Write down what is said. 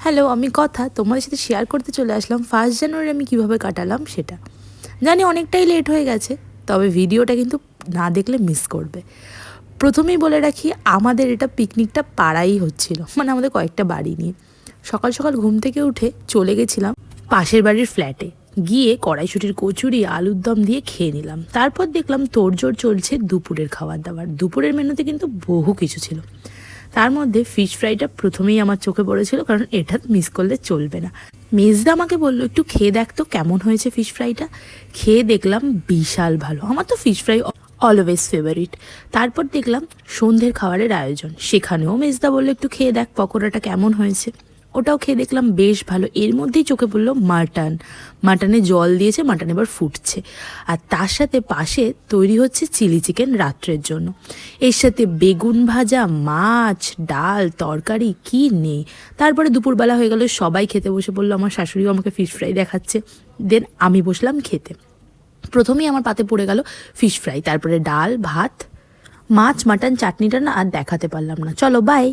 Hello, আমি কথা তোমাদের সাথে শেয়ার করতে চলে আসলাম 1 জানুয়ারি আমি কিভাবে কাটালাম সেটা। জানি অনেকটাই লেট হয়ে গেছে, তবে ভিডিওটা কিন্তু না দেখলে মিস করবে। প্রথমেই বলে রাখি, আমাদের এটা পিকনিকটা পাড়াই হচ্ছিল, মানে আমাদের কয়েকটা বাড়ি নিয়ে। সকাল সকাল ঘুম থেকে উঠে চলে গেছিলাম পাশের বাড়ির ফ্ল্যাটে, গিয়ে কড়াইশুটির কচুরি আলুর দম দিয়ে খেয়ে নিলাম। তারপর দেখলাম তোড়জোড় চলছে দুপুরের খাবার দাবার। দুপুরের মেনুতে কিন্তু বহু কিছু ছিল, তার মধ্যে ফিশ ফ্রাইটা প্রথমেই আমার চোখে পড়েছিল, কারণ এটা মিস করলে চলবে না। মেজদা আমাকে বললো, একটু খেয়ে দেখ তো কেমন হয়েছে ফিশ ফ্রাইটা। খেয়ে দেখলাম বিশাল ভালো, আমার তো ফিশ ফ্রাই অলওয়েজ ফেভারিট। তারপর দেখলাম সন্ধ্যের খাবারের আয়োজন, সেখানেও মেজদা বললো একটু খেয়ে দেখ পকোড়াটা কেমন হয়েছে। ওটাও খেয়ে দেখলাম বেশ ভালো। এর মধ্যেই চোখে পড়লো মাটনে জল দিয়েছে, মাটন এবার ফুটছে, আর তার সাথে পাশে তৈরি হচ্ছে চিলি চিকেন রাত্রের জন্য। এর সাথে বেগুন ভাজা, মাছ, ডাল, তরকারি কি নেই। তারপরে দুপুরবেলা হয়ে গেল, সবাই খেতে বসে পড়লো। আমার শাশুড়িও আমাকে ফিশ ফ্রাই দেখাচ্ছে, দেন আমি বসলাম খেতে। প্রথমেই আমার পাতে পড়ে গেল ফিশ ফ্রাই, তারপরে ডাল ভাত, মাছ মাটন চাটনিটা না আর দেখাতে পারলাম না। চলো বাই।